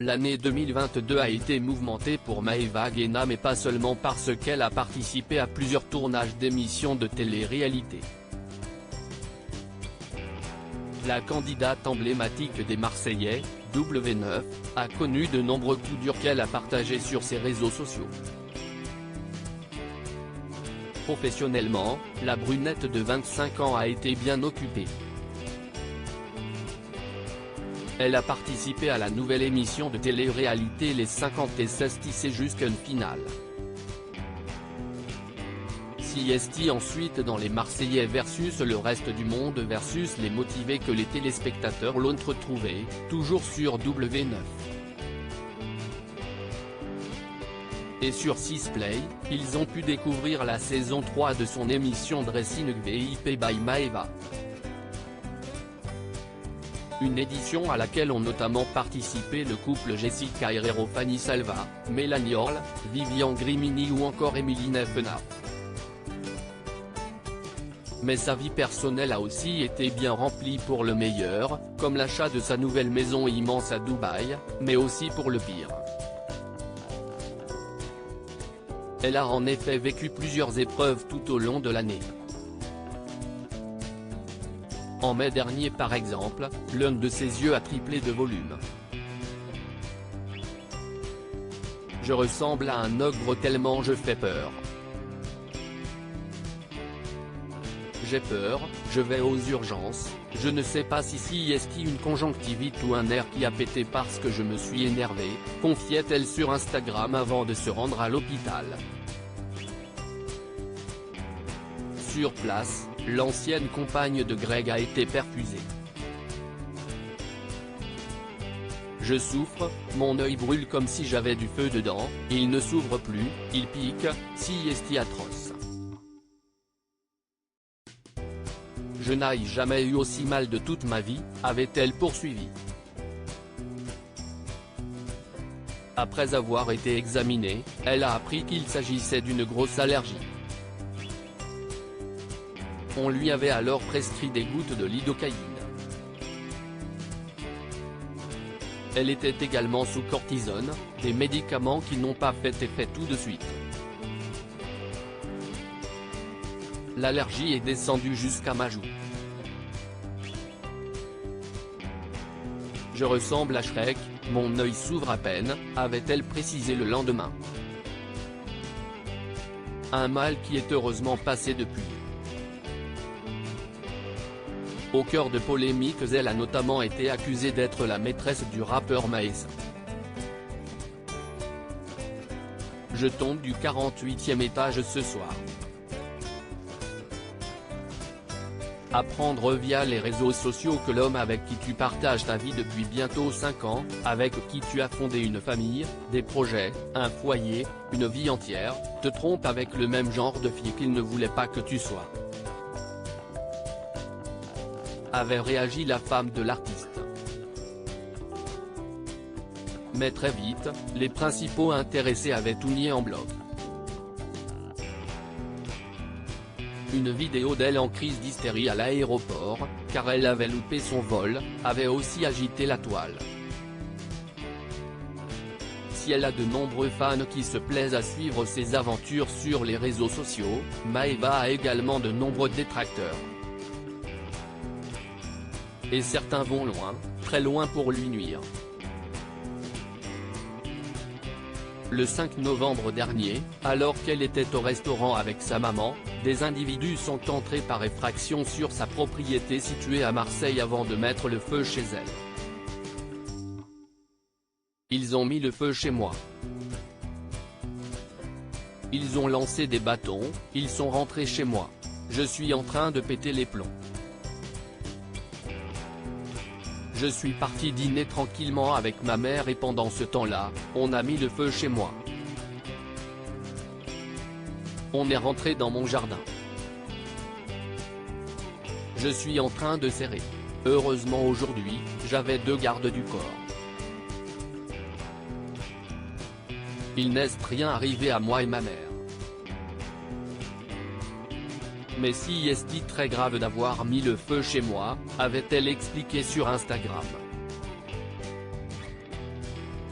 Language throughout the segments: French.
L'année 2022 a été mouvementée pour Maeva Guéna, mais pas seulement parce qu'elle a participé à plusieurs tournages d'émissions de télé-réalité. La candidate emblématique des Marseillais, W9, a connu de nombreux coups durs qu'elle a partagés sur ses réseaux sociaux. Professionnellement, la brunette de 25 ans a été bien occupée. Elle a participé à la nouvelle émission de télé-réalité Les 50 et s'est tissée jusqu'à une finale. CST ensuite dans les Marseillais versus le reste du monde versus les motivés que les téléspectateurs l'ont retrouvé, toujours sur W9. Et sur 6play, ils ont pu découvrir la saison 3 de son émission Dressing VIP by Maeva. Une édition à laquelle ont notamment participé le couple Jessica Herrero, Fanny Salva, Mélanie Orle, Vivian Grimini ou encore Émilie Nefena. Mais sa vie personnelle a aussi été bien remplie pour le meilleur, comme l'achat de sa nouvelle maison immense à Dubaï, mais aussi pour le pire. Elle a en effet vécu plusieurs épreuves tout au long de l'année. En mai dernier par exemple, l'un de ses yeux a triplé de volume. Je ressemble à un ogre tellement je fais peur. J'ai peur, je vais aux urgences, je ne sais pas si c'est une conjonctivite ou un nerf qui a pété parce que je me suis énervé, confiait-elle sur Instagram avant de se rendre à l'hôpital. Sur place, l'ancienne compagne de Greg a été perfusée. Je souffre, mon œil brûle comme si j'avais du feu dedans, il ne s'ouvre plus, il pique, c'est atroce. Je n'ai jamais eu aussi mal de toute ma vie, avait-elle poursuivi. Après avoir été examinée, elle a appris qu'il s'agissait d'une grosse allergie. On lui avait alors prescrit des gouttes de lidocaïne. Elle était également sous cortisone, des médicaments qui n'ont pas fait effet tout de suite. L'allergie est descendue jusqu'à ma joue. Je ressemble à Shrek, mon œil s'ouvre à peine, avait-elle précisé le lendemain. Un mal qui est heureusement passé depuis. Au cœur de polémiques, elle a notamment été accusée d'être la maîtresse du rappeur Maes. Je tombe du 48e étage ce soir. Apprendre via les réseaux sociaux que l'homme avec qui tu partages ta vie depuis bientôt 5 ans, avec qui tu as fondé une famille, des projets, un foyer, une vie entière, te trompe avec le même genre de fille qu'il ne voulait pas que tu sois. Avait réagi la femme de l'artiste. Mais très vite, les principaux intéressés avaient tout nié en bloc. Une vidéo d'elle en crise d'hystérie à l'aéroport, car elle avait loupé son vol, avait aussi agité la toile. Si elle a de nombreux fans qui se plaisent à suivre ses aventures sur les réseaux sociaux, Maeva a également de nombreux détracteurs. Et certains vont loin, très loin pour lui nuire. Le 5 novembre dernier, alors qu'elle était au restaurant avec sa maman, des individus sont entrés par effraction sur sa propriété située à Marseille avant de mettre le feu chez elle. Ils ont mis le feu chez moi. Ils ont lancé des bâtons, ils sont rentrés chez moi. Je suis en train de péter les plombs. Je suis parti dîner tranquillement avec ma mère et pendant ce temps-là, on a mis le feu chez moi. On est rentré dans mon jardin. Je suis en train de serrer. Heureusement aujourd'hui, j'avais 2 gardes du corps. Il n'est rien arrivé à moi et ma mère. Mais si est-il très grave d'avoir mis le feu chez moi, avait-elle expliqué sur Instagram.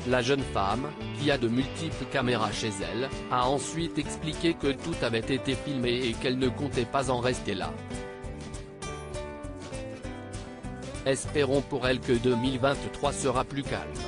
La jeune femme, qui a de multiples caméras chez elle, a ensuite expliqué que tout avait été filmé et qu'elle ne comptait pas en rester là. Espérons pour elle que 2023 sera plus calme.